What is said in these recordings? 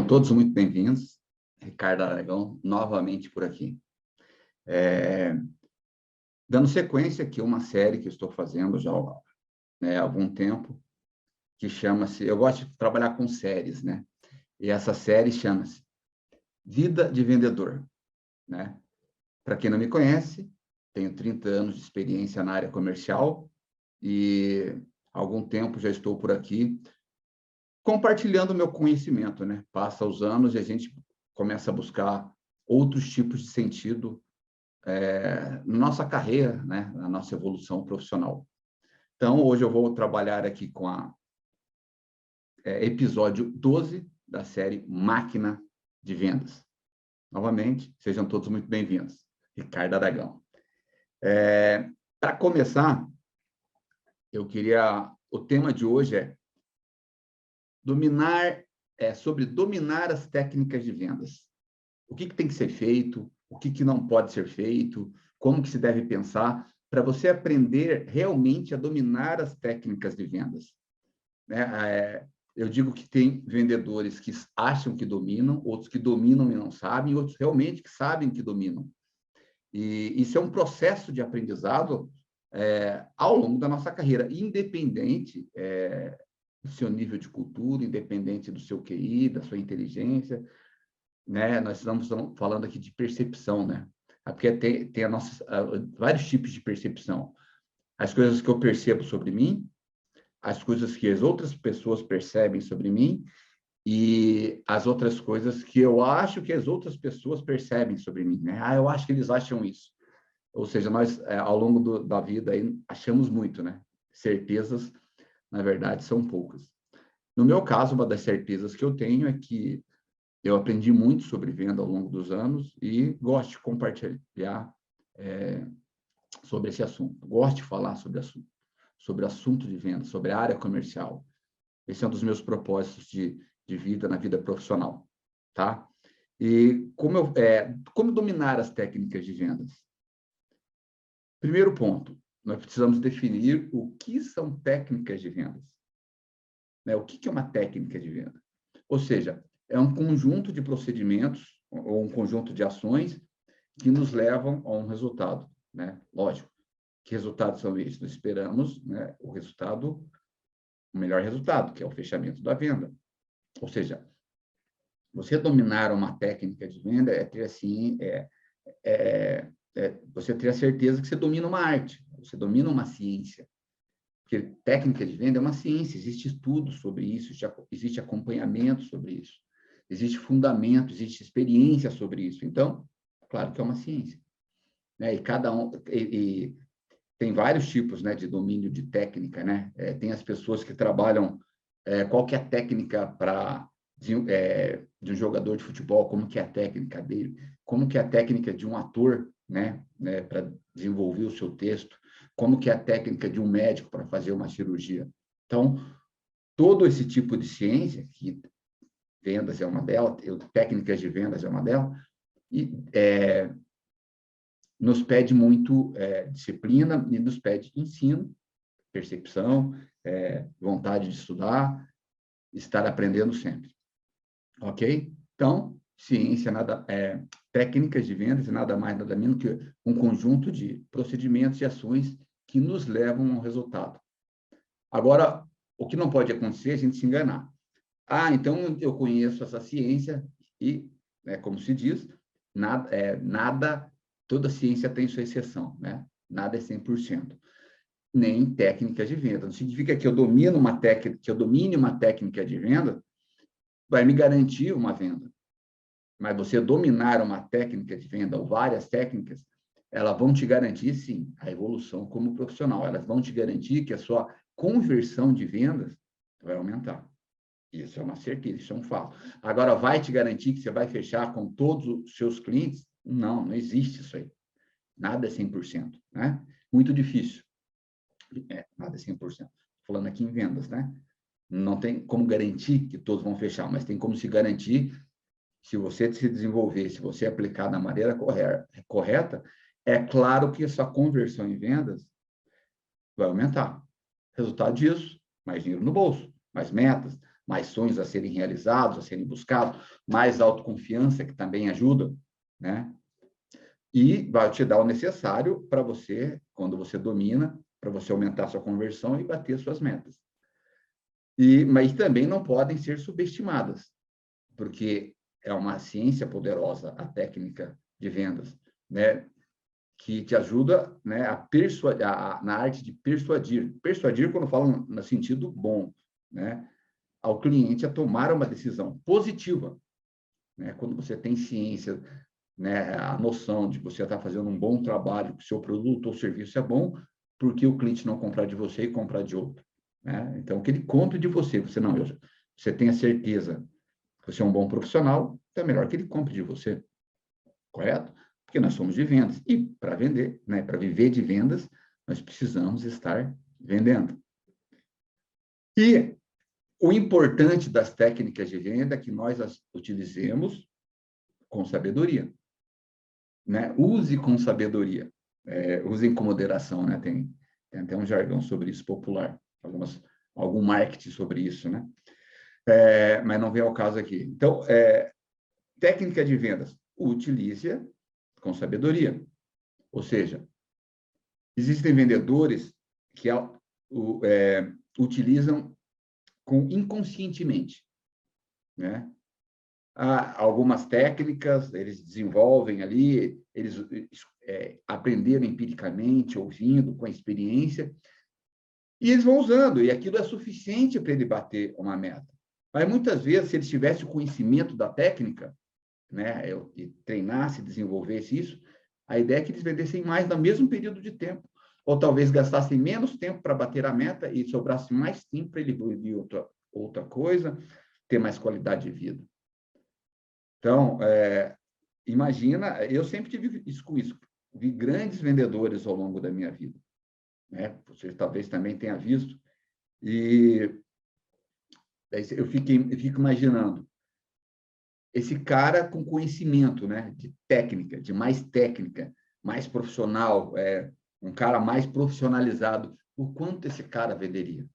Sejam todos muito bem-vindos. Ricardo Aragão, novamente por aqui. Dando sequência aqui a uma série que eu estou fazendo já há algum tempo, que chama-se... Eu gosto de trabalhar com séries, né? E essa série chama-se Vida de Vendedor, né? Para quem não me conhece, tenho 30 anos de experiência na área comercial e há algum tempo já estou por aqui compartilhando o meu conhecimento, né? Passa os anos e a gente começa a buscar outros tipos de sentido na nossa carreira, né? Na nossa evolução profissional. Então, hoje eu vou trabalhar aqui com episódio 12 da série Máquina de Vendas. Novamente, sejam todos muito bem-vindos. Ricardo Aragão. Para começar, o tema de hoje é sobre dominar as técnicas de vendas. O que tem que ser feito, o que não pode ser feito, como que se deve pensar, para você aprender realmente a dominar as técnicas de vendas. Eu digo que tem vendedores que acham que dominam, outros que dominam e não sabem, outros realmente que sabem que dominam. E isso é um processo de aprendizado ao longo da nossa carreira, independente do seu nível de cultura, independente do seu QI, da sua inteligência, né? Nós estamos falando aqui de percepção, né? Porque tem vários tipos de percepção. As coisas que eu percebo sobre mim, as coisas que as outras pessoas percebem sobre mim e as outras coisas que eu acho que as outras pessoas percebem sobre mim, né? Eu acho que eles acham isso. Ou seja, nós, ao longo da vida, aí, achamos muito, né? Certezas, na verdade, são poucas. No meu caso, uma das certezas que eu tenho é que eu aprendi muito sobre venda ao longo dos anos e gosto de compartilhar sobre esse assunto. Gosto de falar sobre assunto de venda, sobre a área comercial. Esse é um dos meus propósitos de vida na vida profissional, tá? E como dominar as técnicas de vendas? Primeiro ponto, nós precisamos definir o que são técnicas de vendas. Né? O que é uma técnica de venda? Ou seja, é um conjunto de procedimentos ou um conjunto de ações que nos levam a um resultado, né? Lógico, que resultados são esses? Nós esperamos, né, o melhor resultado, que é o fechamento da venda. Ou seja, você dominar uma técnica de venda você ter a certeza que você domina uma arte, você domina uma ciência. Porque técnica de venda é uma ciência, existe estudo sobre isso, existe acompanhamento sobre isso, existe fundamento, existe experiência sobre isso. Então, claro que é uma ciência. Né? E tem vários tipos, né, de domínio de técnica, né? Tem as pessoas que trabalham qual que é a técnica de um jogador de futebol, como que é a técnica dele, como que é a técnica de um ator, né, para desenvolver o seu texto, como que é a técnica de um médico para fazer uma cirurgia. Então, todo esse tipo de ciência, que vendas é uma delas, técnicas de vendas é uma delas, e nos pede muito disciplina e nos pede ensino, percepção, vontade de estudar, estar aprendendo sempre. Ok? Então, técnicas de vendas é nada mais, nada menos que um conjunto de procedimentos e ações que nos levam ao resultado. Agora, o que não pode acontecer é a gente se enganar. Então eu conheço essa ciência e, como se diz, toda ciência tem sua exceção, né? Nada é 100%. Nem técnicas de venda. Não significa que eu domine uma técnica de venda vai me garantir uma venda. Mas você dominar uma técnica de venda ou várias técnicas, elas vão te garantir, sim, a evolução como profissional. Elas vão te garantir que a sua conversão de vendas vai aumentar. Isso é uma certeza, isso é um fato. Agora, vai te garantir que você vai fechar com todos os seus clientes? Não, não existe isso aí. Nada é 100%, né? Muito difícil. Nada é 100%. Falando aqui em vendas, né? Não tem como garantir que todos vão fechar, mas tem como se garantir, se você se desenvolver, se você aplicar da maneira correta, é claro que a sua conversão em vendas vai aumentar. Resultado disso, mais dinheiro no bolso, mais metas, mais sonhos a serem realizados, a serem buscados, mais autoconfiança, que também ajuda, né? E vai te dar o necessário para você, quando você domina, para você aumentar a sua conversão e bater suas metas. Mas também não podem ser subestimadas, porque é uma ciência poderosa, a técnica de vendas, né? Que te ajuda, né, na arte de persuadir. Persuadir, quando eu falo no sentido bom, né? Ao cliente a tomar uma decisão positiva, né? Quando você tem ciência, né, a noção de que você está fazendo um bom trabalho, que o seu produto ou serviço é bom, porque o cliente não comprar de você e comprar de outro, né? Então, que ele compre de você. Você tem a certeza que você é um bom profissional, então é melhor que ele compre de você, correto? Porque nós somos de vendas. E para vender, né, para viver de vendas, nós precisamos estar vendendo. E o importante das técnicas de venda é que nós as utilizemos com sabedoria, né? Use com sabedoria, use com moderação, né? Tem até um jargão sobre isso popular, algum marketing sobre isso, né? Mas não vem ao caso aqui. Então, técnica de vendas, utilize-a com sabedoria. Ou seja, existem vendedores que utilizam inconscientemente, né? Há algumas técnicas, eles desenvolvem ali, eles aprenderam empiricamente, ouvindo, com a experiência, e eles vão usando, e aquilo é suficiente para ele bater uma meta. Mas, muitas vezes, se ele tivesse o conhecimento da técnica, né, e treinasse, desenvolvesse isso, a ideia é que eles vendessem mais no mesmo período de tempo, ou talvez gastassem menos tempo para bater a meta e sobrasse mais tempo para ele evoluir outra coisa, ter mais qualidade de vida. Então, imagina, eu sempre tive isso com isso, vi grandes vendedores ao longo da minha vida, né? Você talvez também tenha visto, e eu fico imaginando, esse cara com conhecimento, né, de técnica, mais profissional, um cara mais profissionalizado, o quanto esse cara venderia,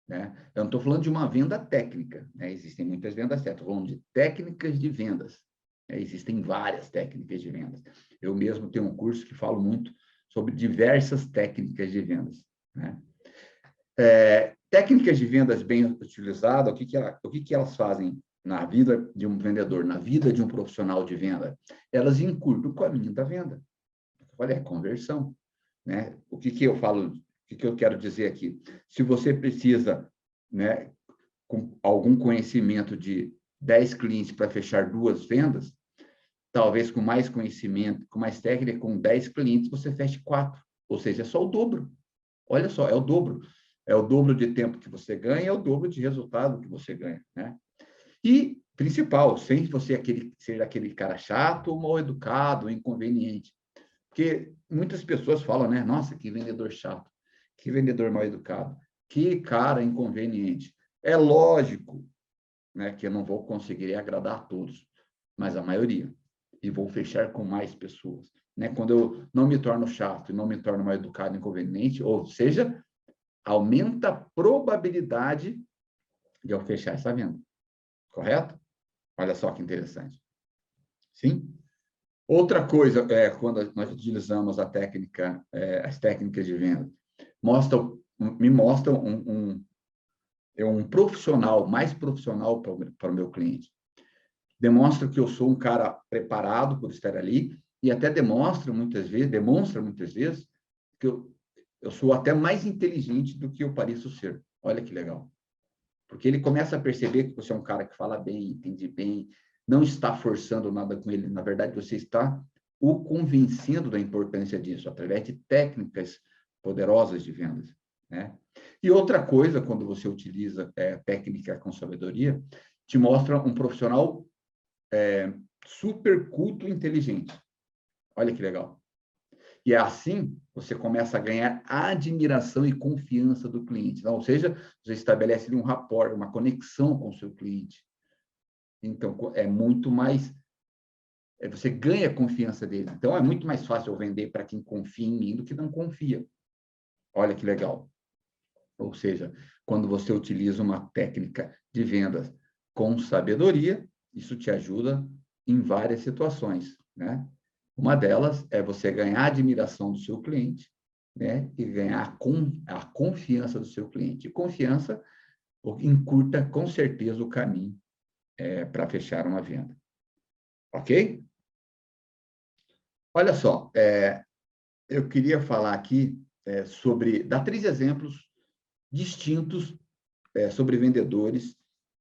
né? Eu não estou falando de uma venda técnica, né? Existem muitas vendas técnicas, estou falando de técnicas de vendas, né? Existem várias técnicas de vendas. Eu mesmo tenho um curso que falo muito sobre diversas técnicas de vendas, né? Técnicas de vendas bem utilizadas, o que elas fazem na vida de um vendedor, na vida de um profissional de venda? Elas encurtam o caminho da venda. Olha, conversão, né? O que eu falo, o que eu quero dizer aqui? Se você precisa, né, com algum conhecimento de 10 clientes para fechar 2 vendas, talvez com mais conhecimento, com mais técnica, com 10 clientes, você feche 4. Ou seja, é só o dobro. Olha só, é o dobro. É o dobro de tempo que você ganha, é o dobro de resultado que você ganha, né? E, principal, sem você ser aquele cara chato, mal educado, inconveniente. Porque muitas pessoas falam, né? Nossa, que vendedor chato, que vendedor mal educado, que cara inconveniente. É lógico, né, que eu não vou conseguir agradar a todos, mas a maioria. E vou fechar com mais pessoas, né? Quando eu não me torno chato e não me torno mal educado, inconveniente, ou seja, aumenta a probabilidade de eu fechar essa venda. Correto? Olha só que interessante. Sim? Outra coisa, quando nós utilizamos as técnicas de venda, me mostram um profissional, mais profissional para o meu cliente. Demonstra que eu sou um cara preparado por estar ali e até demonstra muitas vezes que eu sou até mais inteligente do que eu pareço ser. Olha que legal. Porque ele começa a perceber que você é um cara que fala bem, entende bem, não está forçando nada com ele. Na verdade, você está o convencendo da importância disso, através de técnicas poderosas de vendas, né? E outra coisa, quando você utiliza técnica com sabedoria, te mostra um profissional super culto e inteligente. Olha que legal. E assim, você começa a ganhar admiração e confiança do cliente. Então, ou seja, você estabelece ali um rapport, uma conexão com o seu cliente. Então, é muito mais... você ganha a confiança dele. Então, é muito mais fácil eu vender para quem confia em mim do que não confia. Olha que legal. Ou seja, quando você utiliza uma técnica de vendas com sabedoria, isso te ajuda em várias situações, né? Uma delas é você ganhar a admiração do seu cliente, né? E ganhar a confiança do seu cliente. E confiança encurta, com certeza, o caminho para fechar uma venda. Ok? Olha só, eu queria falar aqui dar 3 exemplos distintos sobre vendedores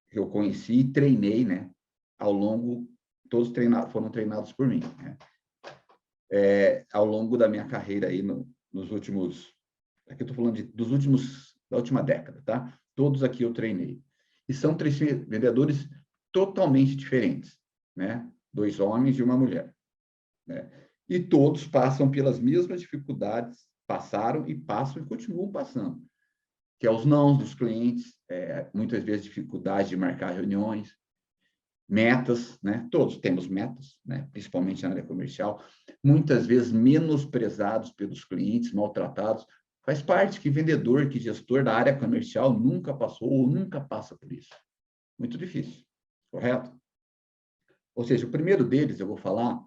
que eu conheci e treinei, né? Ao longo, todos foram treinados por mim, né? Ao longo da minha carreira aí nos últimos, aqui eu estou falando da última década, tá? Todos aqui eu treinei. E são 3 vendedores totalmente diferentes, né? 2 homens e uma mulher, né? E todos passam pelas mesmas dificuldades, passaram e passam e continuam passando, que é os nãos dos clientes, muitas vezes dificuldade de marcar reuniões, metas, né? Todos temos metas, né? Principalmente na área comercial, muitas vezes menosprezados pelos clientes, maltratados. Faz parte que vendedor, que gestor da área comercial nunca passou ou nunca passa por isso. Muito difícil, correto? Ou seja, o primeiro deles, eu vou falar,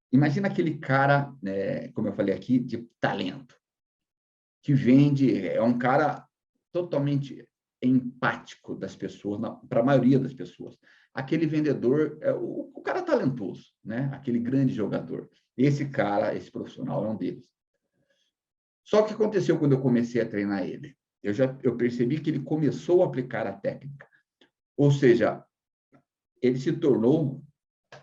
imagina aquele cara, como eu falei aqui, de talento, que vende, é um cara totalmente empático das pessoas, para a maioria das pessoas. Aquele vendedor, o cara talentoso, né? Aquele grande jogador. Esse cara, esse profissional é um deles. Só que aconteceu quando eu comecei a treinar ele. Eu percebi que ele começou a aplicar a técnica. Ou seja, ele se tornou,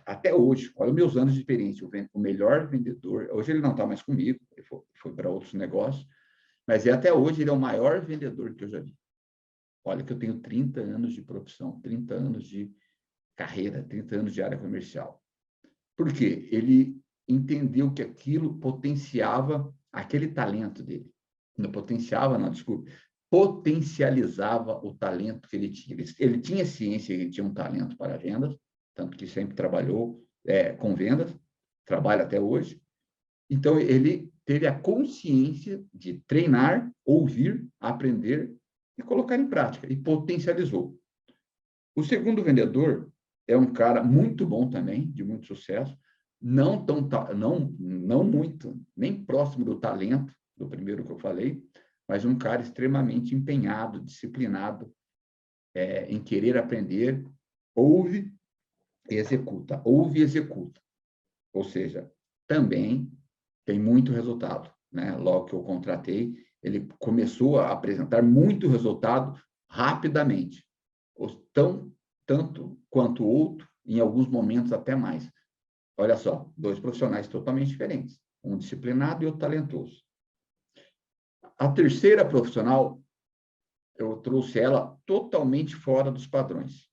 até hoje, olha os meus anos de experiência, o melhor vendedor. Hoje ele não está mais comigo, ele foi para outros negócios, mas até hoje ele é o maior vendedor que eu já vi. Olha que eu tenho 30 anos de profissão, 30 anos de carreira, 30 anos de área comercial. Por quê? Ele entendeu que aquilo potenciava aquele talento dele. Não potenciava, não, desculpe. Potencializava o talento que ele tinha. Ele tinha ciência que ele tinha um talento para vendas, tanto que sempre trabalhou com vendas, trabalha até hoje. Então, ele teve a consciência de treinar, ouvir, aprender e colocar em prática, e potencializou. O segundo vendedor é um cara muito bom também, de muito sucesso, não muito, nem próximo do talento do primeiro que eu falei, mas um cara extremamente empenhado, disciplinado, em querer aprender, ouve e executa. Ouve e executa. Ou seja, também tem muito resultado, né? Logo que eu contratei, ele começou a apresentar muito resultado rapidamente, tanto quanto o outro, em alguns momentos até mais. Olha só, 2 profissionais totalmente diferentes, um disciplinado e outro talentoso. A terceira profissional, eu trouxe ela totalmente fora dos padrões.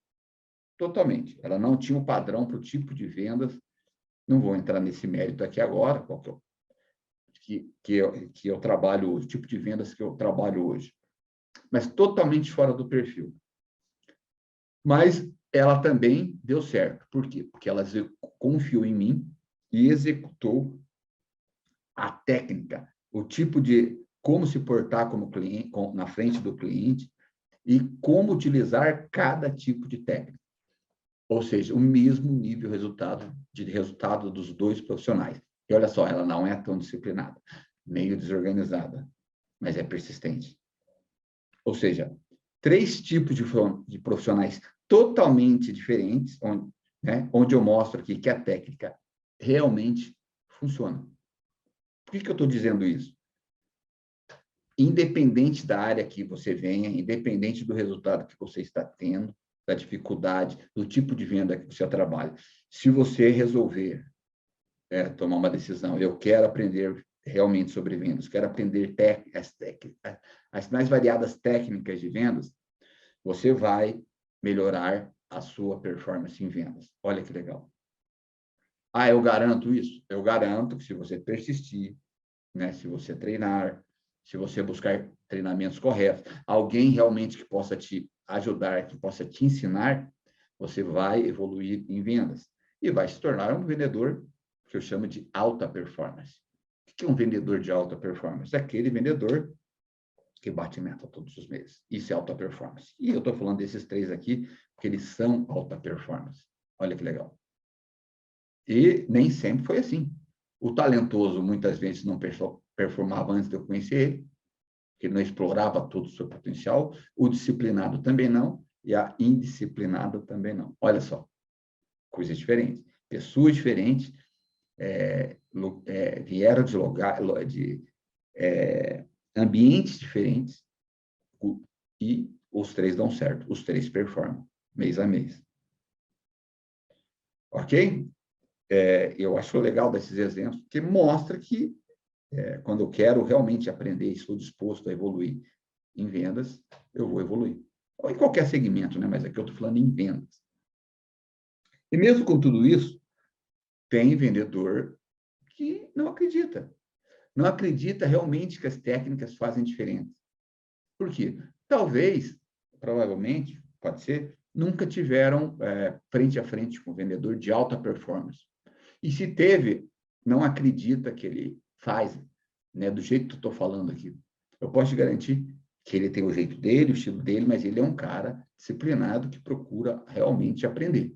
Totalmente. Ela não tinha um padrão para o tipo de vendas. Não vou entrar nesse mérito aqui agora, qual que eu trabalho hoje, o tipo de vendas que eu trabalho hoje, mas totalmente fora do perfil. Mas ela também deu certo. Por quê? Porque ela confiou em mim e executou a técnica, o tipo de como se portar como cliente, na frente do cliente e como utilizar cada tipo de técnica. Ou seja, o mesmo nível de resultado dos 2 profissionais. E olha só, ela não é tão disciplinada, meio desorganizada, mas é persistente. Ou seja, 3 tipos de profissionais totalmente diferentes, onde eu mostro aqui que a técnica realmente funciona. Por que eu estou dizendo isso? Independente da área que você venha, independente do resultado que você está tendo, da dificuldade, do tipo de venda que você trabalha, se você resolver tomar uma decisão, eu quero aprender realmente sobre vendas, quero aprender as mais variadas técnicas de vendas, você vai melhorar a sua performance em vendas. Olha que legal. Ah, eu garanto isso? Eu garanto que se você persistir, né, se você treinar, se você buscar treinamentos corretos, alguém realmente que possa te ajudar, que possa te ensinar, você vai evoluir em vendas e vai se tornar um vendedor que eu chamo de alta performance. O que é um vendedor de alta performance? É aquele vendedor que bate meta todos os meses. Isso é alta performance. E eu estou falando desses 3 aqui, porque eles são alta performance. Olha que legal. E nem sempre foi assim. O talentoso, muitas vezes, não performava antes de eu conhecer ele, que não explorava todo o seu potencial. O disciplinado também não, e a indisciplinada também não. Olha só, coisas diferentes. Pessoas diferentes vieram de ambientes diferentes e os 3 dão certo, os 3 performam, mês a mês. Ok? Eu acho legal desses exemplos, porque mostra que quando eu quero realmente aprender, estou disposto a evoluir em vendas, eu vou evoluir. Ou em qualquer segmento, né? Mas aqui eu estou falando em vendas. E mesmo com tudo isso, tem vendedor que não acredita. Não acredita realmente que as técnicas fazem diferença. Por quê? Talvez, provavelmente, pode ser, nunca tiveram frente a frente com um vendedor de alta performance. E se teve, não acredita que ele faz, né, do jeito que eu estou falando aqui. Eu posso te garantir que ele tem o jeito dele, o estilo dele, mas ele é um cara disciplinado que procura realmente aprender.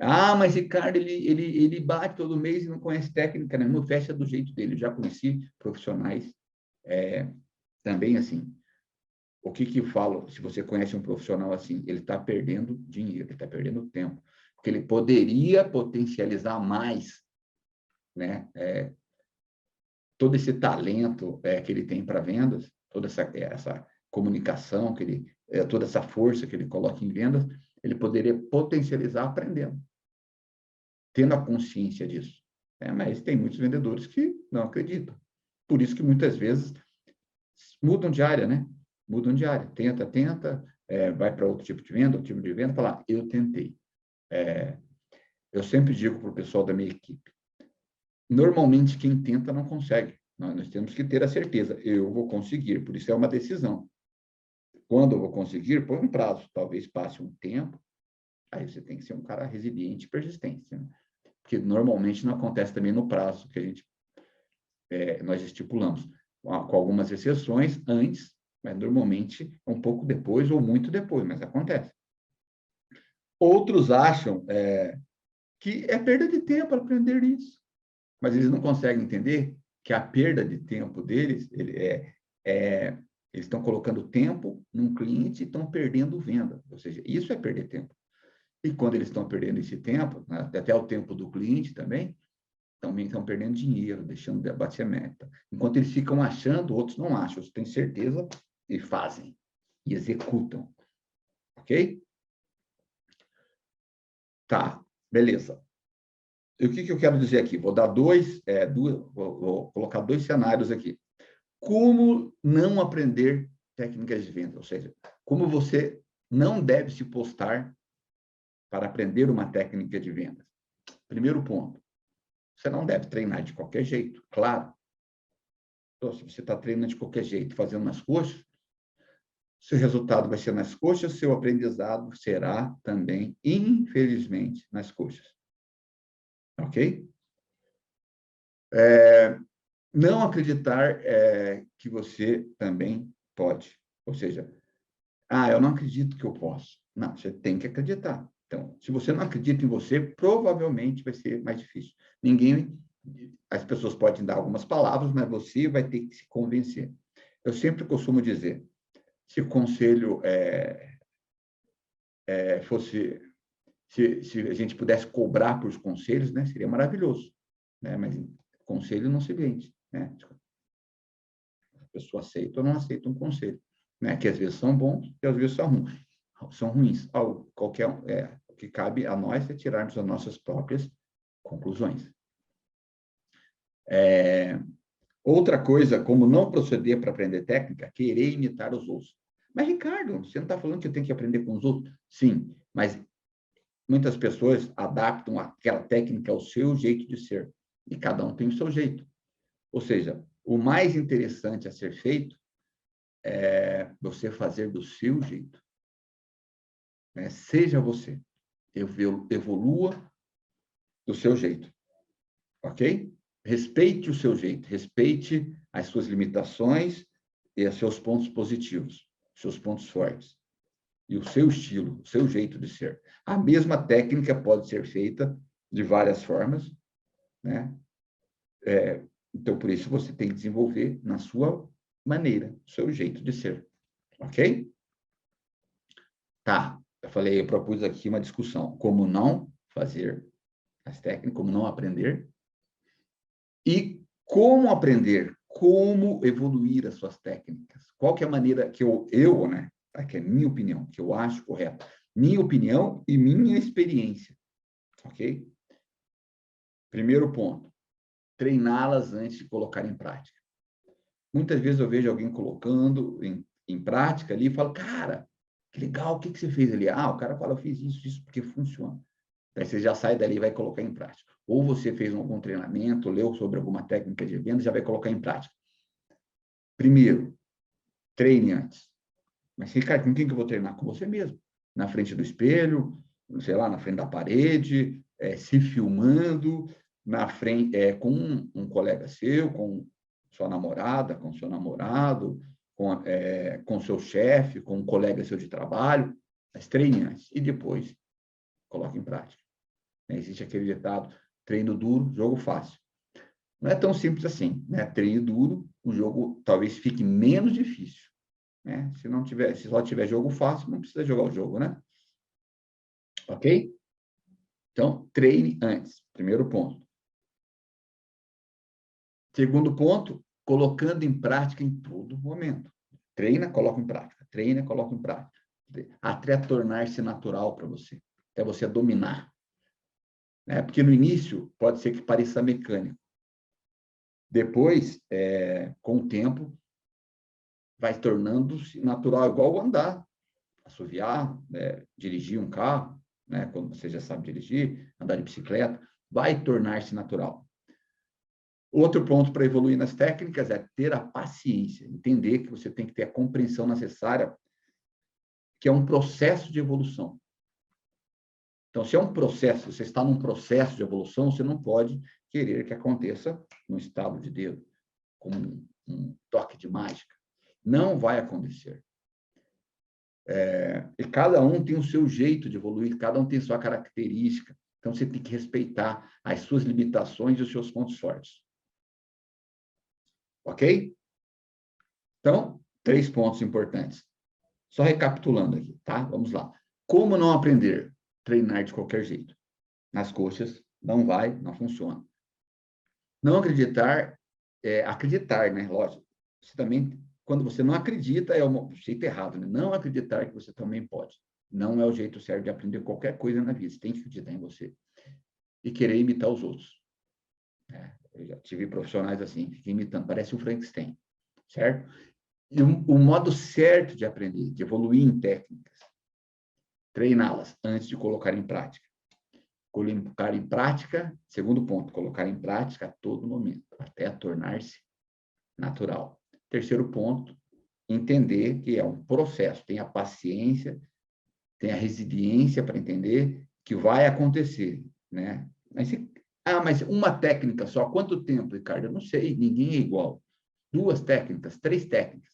Ah, mas Ricardo, ele bate todo mês e não conhece técnica, né? Não fecha do jeito dele. Eu já conheci profissionais também assim. O que eu falo? Se você conhece um profissional assim, ele está perdendo dinheiro, ele está perdendo tempo, porque ele poderia potencializar mais, né? Todo esse talento que ele tem para vendas, toda essa comunicação toda essa força que ele coloca em vendas, ele poderia potencializar aprendendo, tendo a consciência disso. Mas tem muitos vendedores que não acreditam. Por isso que muitas vezes mudam de área, né? Mudam de área. Tenta, vai para outro tipo de venda, fala, eu tentei. Eu sempre digo para o pessoal da minha equipe, normalmente quem tenta não consegue. Nós temos que ter a certeza, eu vou conseguir, por isso é uma decisão. Quando eu vou conseguir, põe um prazo, talvez passe um tempo, aí você tem que ser um cara resiliente e persistente, né? Porque normalmente não acontece também no prazo que nós estipulamos, com algumas exceções antes, mas normalmente um pouco depois ou muito depois, mas acontece. Outros acham que é perda de tempo aprender isso, mas eles não conseguem entender que a perda de tempo deles, eles estão colocando tempo num cliente e estão perdendo venda, ou seja, isso é perder tempo. E quando eles estão perdendo esse tempo, né, até o tempo do cliente também estão perdendo dinheiro, deixando de abater a meta. Enquanto eles ficam achando, outros não acham, outros têm certeza e fazem, e executam. Ok? Tá, beleza. E o que eu quero dizer aqui? Vou dar vou colocar 2 cenários aqui. Como não aprender técnicas de venda, ou seja, como você não deve se postar para aprender uma técnica de venda. Primeiro ponto, você não deve treinar de qualquer jeito, claro. Então, se você está treinando de qualquer jeito, fazendo nas coxas, seu resultado vai ser nas coxas, seu aprendizado será também, infelizmente, nas coxas. Ok? Não acreditar que você também pode. Ou seja, eu não acredito que eu posso. Não, você tem que acreditar. Então, se você não acredita em você, provavelmente vai ser mais difícil. As pessoas podem dar algumas palavras, mas você vai ter que se convencer. Eu sempre costumo dizer, se o conselho fosse, se a gente pudesse cobrar por conselhos, né, seria maravilhoso, né? Mas conselho não se vende, né? A pessoa aceita ou não aceita um conselho, né? Que às vezes são bons e às vezes são ruins. O que cabe a nós é tirarmos as nossas próprias conclusões. Outra coisa, como não proceder para aprender técnica, querer imitar os outros. Mas, Ricardo, você não está falando que eu tenho que aprender com os outros? Sim, mas muitas pessoas adaptam aquela técnica ao seu jeito de ser. E cada um tem o seu jeito. Ou seja, o mais interessante a ser feito é você fazer do seu jeito. Né? Seja você. Evolua do seu jeito. Ok? Respeite o seu jeito. Respeite as suas limitações os seus pontos positivos, seus pontos fortes, e o seu estilo, o seu jeito de ser. A mesma técnica pode ser feita de várias formas, né? Então, por isso, você tem que desenvolver na sua maneira, o seu jeito de ser. Ok? Tá. Eu propus aqui uma discussão. Como não fazer as técnicas, como não aprender. E como aprender, como evoluir as suas técnicas. Qual que é a maneira que né? Aqui é minha opinião, que eu acho correta. Minha opinião e minha experiência. Ok? Primeiro ponto. Treiná-las antes de colocar em prática. Muitas vezes eu vejo alguém colocando em prática ali e falo, cara, que legal, o que você fez ali? Ah, o cara fala, eu fiz isso porque funciona. Aí você já sai dali e vai colocar em prática. Ou você fez algum treinamento, leu sobre alguma técnica de venda, já vai colocar em prática. Primeiro, treine antes. Mas, Ricardo, com quem que eu vou treinar? Com você mesmo. Na frente do espelho, sei lá, na frente da parede, se filmando, na frente, com um colega seu, com sua namorada, com seu namorado, com seu chefe, com um colega seu de trabalho. Mas treine antes e depois coloque em prática. Existe aquele ditado, treino duro, jogo fácil. Não é tão simples assim, né? Treino duro, o jogo talvez fique menos difícil, né? Se só tiver jogo fácil, não precisa jogar o jogo, né? Ok? Então, treine antes, primeiro ponto. Segundo ponto, colocando em prática em todo momento. Treina, coloca em prática. Treina, coloca em prática. Até tornar-se natural para você, até você dominar. Né? Porque no início pode ser que pareça mecânico. Depois, com o tempo, vai tornando-se natural, igual andar, assoviar, dirigir um carro, né? Quando você já sabe dirigir, andar de bicicleta, vai tornar-se natural. Outro ponto para evoluir nas técnicas é ter a paciência, entender que você tem que ter a compreensão necessária, que é um processo de evolução. Então, se é um processo, você está num processo de evolução, você não pode querer que aconteça no estalo de dedo, como um toque de mágica. Não vai acontecer. E cada um tem o seu jeito de evoluir, cada um tem sua característica. Então, você tem que respeitar as suas limitações e os seus pontos fortes. Ok? Então, 3 pontos importantes. Só recapitulando aqui, tá? Vamos lá. Como não aprender? Treinar de qualquer jeito. Nas coxas, não vai, não funciona. Não acreditar, acreditar, né? Lógico. Você também, quando você não acredita, é o jeito errado, né? Não acreditar que você também pode. Não é o jeito certo de aprender qualquer coisa na vida. Você tem que acreditar em você. E querer imitar os outros. Eu já tive profissionais assim, fiquem imitando, parece o Frankenstein, certo? E o modo certo de aprender, de evoluir em técnicas, treiná-las antes de colocar em prática. Colocar em prática, segundo ponto, colocar em prática a todo momento, até tornar-se natural. Terceiro ponto, entender que é um processo, tenha paciência, tenha resiliência para entender que vai acontecer, né? Mas uma técnica só, quanto tempo, Ricardo? Eu não sei, ninguém é igual. 2 técnicas, 3 técnicas.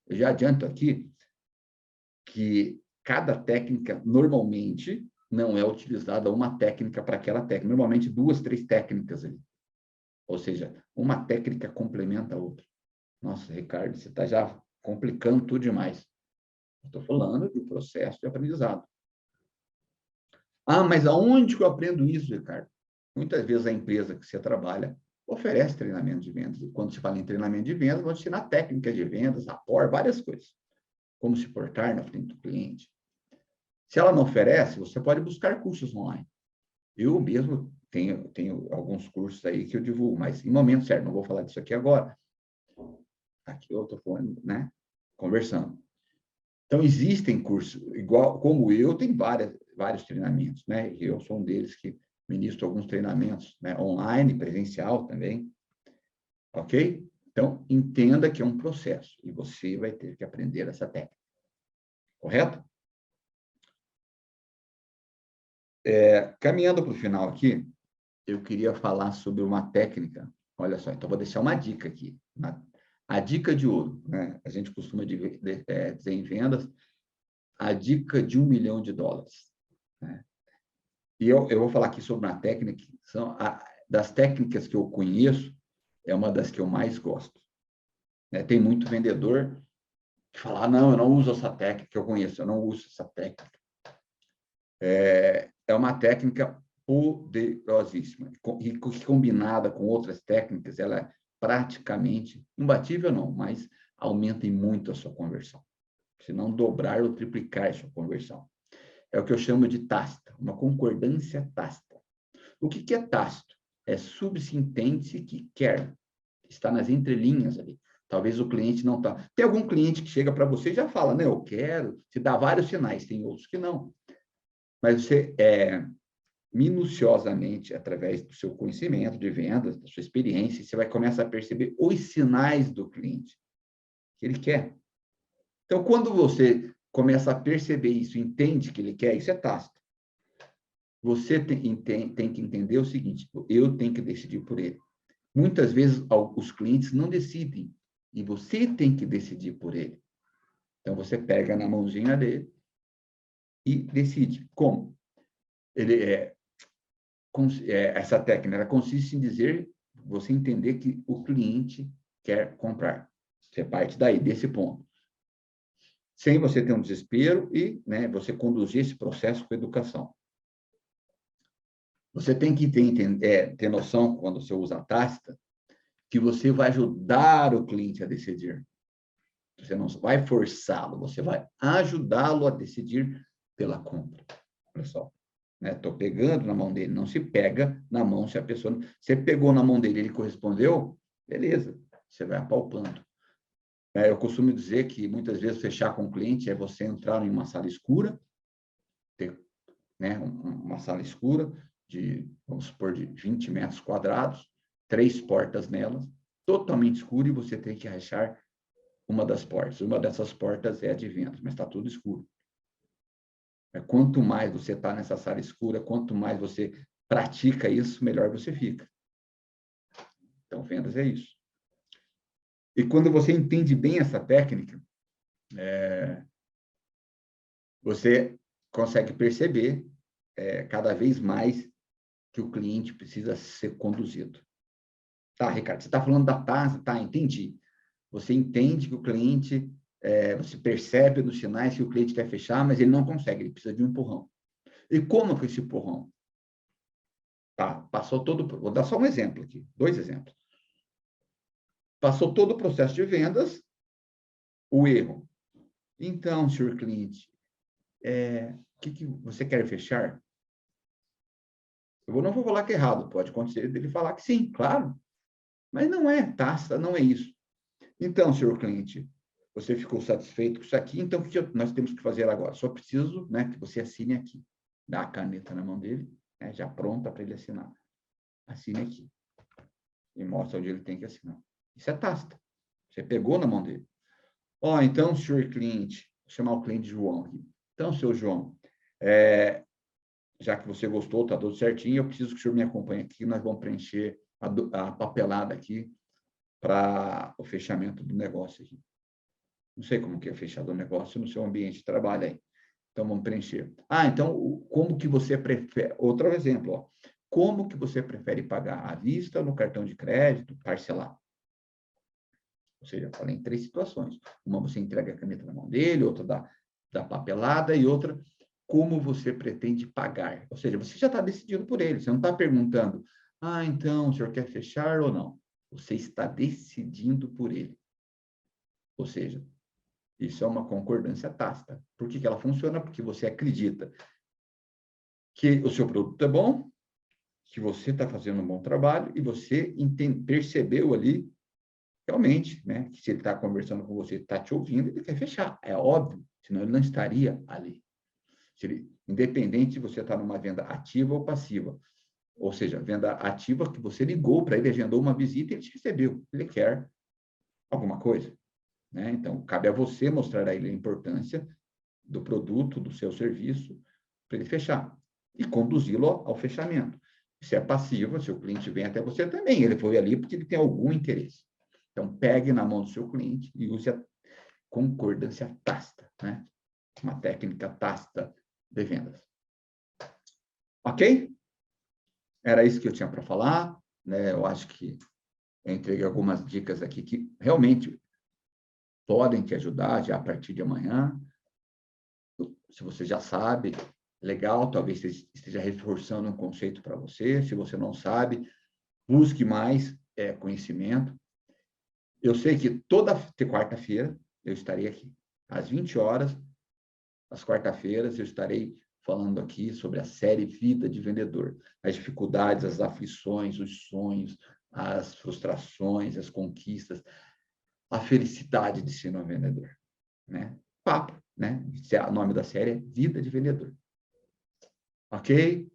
Eu já adianto aqui que cada técnica, normalmente, não é utilizada uma técnica para aquela técnica. Normalmente, 2, 3 técnicas ali. Ou seja, uma técnica complementa a outra. Nossa, Ricardo, você está já complicando tudo demais. Estou falando de processo de aprendizado. Ah, mas aonde que eu aprendo isso, Ricardo? Muitas vezes a empresa que você trabalha oferece treinamento de vendas. E quando se fala em treinamento de vendas, vão ensinar técnicas de vendas, rapport, várias coisas. Como se portar na frente do cliente. Se ela não oferece, você pode buscar cursos online. Eu mesmo tenho alguns cursos aí que eu divulgo, mas em momento certo, não vou falar disso aqui agora. Aqui eu estou falando, né? Conversando. Então, existem cursos, igual como eu, tem vários treinamentos, né? Eu sou um deles que ministro alguns treinamentos, né? Online, presencial também. Ok? Então, entenda que é um processo e você vai ter que aprender essa técnica. Correto? Caminhando para o final aqui, eu queria falar sobre uma técnica. Olha só, então vou deixar uma dica aqui. a dica de ouro, né? A gente costuma dizer em vendas, a dica de $1 milhão, né? E eu vou falar aqui sobre uma técnica, das técnicas que eu conheço, é uma das que eu mais gosto, né? Tem muito vendedor que fala, não, eu não uso essa técnica que eu conheço, eu não uso essa técnica. É uma técnica poderosíssima, e combinada com outras técnicas, ela é praticamente imbatível, não, mas aumenta em muito a sua conversão. Se não dobrar ou triplicar a sua conversão. É o que eu chamo de tácita, uma concordância tácita. O que é tácito? É subsintende-se que quer, está nas entrelinhas ali. Talvez o cliente não está. Tem algum cliente que chega para você e já fala, né, eu quero, te dá vários sinais, tem outros que não. Mas você, minuciosamente, através do seu conhecimento de vendas, da sua experiência, você vai começar a perceber os sinais do cliente que ele quer. Então, quando você começa a perceber isso, entende que ele quer, isso é tácito. Você tem que entender o seguinte, eu tenho que decidir por ele. Muitas vezes, os clientes não decidem, e você tem que decidir por ele. Então, você pega na mãozinha dele e decide. Como? Essa técnica ela consiste em dizer, você entender que o cliente quer comprar. Você parte daí, desse ponto. Sem você ter um desespero e, né, você conduzir esse processo com educação. Você tem que ter noção, quando você usa a tácita, que você vai ajudar o cliente a decidir. Você não vai forçá-lo, você vai ajudá-lo a decidir pela compra. Olha só, né? Estou pegando na mão dele, não se pega na mão se a pessoa... Você pegou na mão dele, ele correspondeu, beleza, você vai apalpando. Eu costumo dizer que, muitas vezes, fechar com o cliente é você entrar em uma sala escura, ter, né, uma sala escura, vamos supor, de 20 metros quadrados, 3 portas nelas, totalmente escuro, e você tem que achar uma das portas. Uma dessas portas é a de vendas, mas está tudo escuro. Quanto mais você está nessa sala escura, quanto mais você pratica isso, melhor você fica. Então, vendas é isso. E quando você entende bem essa técnica, você consegue perceber cada vez mais que o cliente precisa ser conduzido. Tá, Ricardo, você está falando da taxa? Tá, entendi. Você entende que o cliente, você percebe nos sinais que o cliente quer fechar, mas ele não consegue, ele precisa de um empurrão. E como que esse empurrão? Tá, passou todo... Vou dar só um exemplo aqui, 2 exemplos. Passou todo o processo de vendas, o erro. Então, senhor cliente, o que você quer fechar? Eu não vou falar que é errado, pode acontecer dele falar que sim, claro. Mas não é tácita, não é isso. Então, senhor cliente, você ficou satisfeito com isso aqui, então o que nós temos que fazer agora? Só preciso, né, que você assine aqui. Dá a caneta na mão dele, né, já pronta para ele assinar. Assine aqui. E mostra onde ele tem que assinar. Isso é tácita. Você pegou na mão dele. Então, senhor cliente, vou chamar o cliente João aqui. Então, senhor João, já que você gostou, está tudo certinho, eu preciso que o senhor me acompanhe aqui, nós vamos preencher a papelada aqui para o fechamento do negócio aqui. Não sei como que é fechar o negócio no seu ambiente de trabalho aí. Então, vamos preencher. Então, como que você prefere... Outro exemplo, ó. Como que você prefere pagar? À vista, no cartão de crédito, parcelar? Ou seja, eu falei em 3 situações. Uma, você entrega a caneta na mão dele, outra da papelada, e outra, como você pretende pagar? Ou seja, você já está decidindo por ele. Você não está perguntando, então, o senhor quer fechar ou não? Você está decidindo por ele. Ou seja, isso é uma concordância tácita. Por que ela funciona? Porque você acredita que o seu produto é bom, que você está fazendo um bom trabalho e você percebeu ali, realmente, né, que se ele está conversando com você, está te ouvindo, ele quer fechar. É óbvio, senão ele não estaria ali. Independente de você estar numa venda ativa ou passiva. Ou seja, venda ativa que você ligou para ele, agendou uma visita e ele te recebeu. Ele quer alguma coisa. Né? Então, cabe a você mostrar a ele a importância do produto, do seu serviço, para ele fechar. E conduzi-lo ao fechamento. Se é passivo, se o cliente vem até você também, ele foi ali porque ele tem algum interesse. Então, pegue na mão do seu cliente e use a concordância tácita, né? Uma técnica tácita de vendas. Ok? Era isso que eu tinha para falar, né? Eu acho que eu entreguei algumas dicas aqui que realmente podem te ajudar já a partir de amanhã. Se você já sabe, legal, talvez você esteja reforçando um conceito para você. Se você não sabe, busque mais conhecimento. Eu sei que toda quarta-feira eu estarei aqui, às 20 horas, às quarta-feiras, eu estarei falando aqui sobre a série Vida de Vendedor. As dificuldades, as aflições, os sonhos, as frustrações, as conquistas, a felicidade de ser um vendedor, né? Papo, né? O nome da série é Vida de Vendedor. Ok?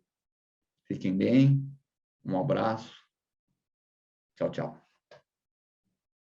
Fiquem bem. Um abraço. Tchau, tchau.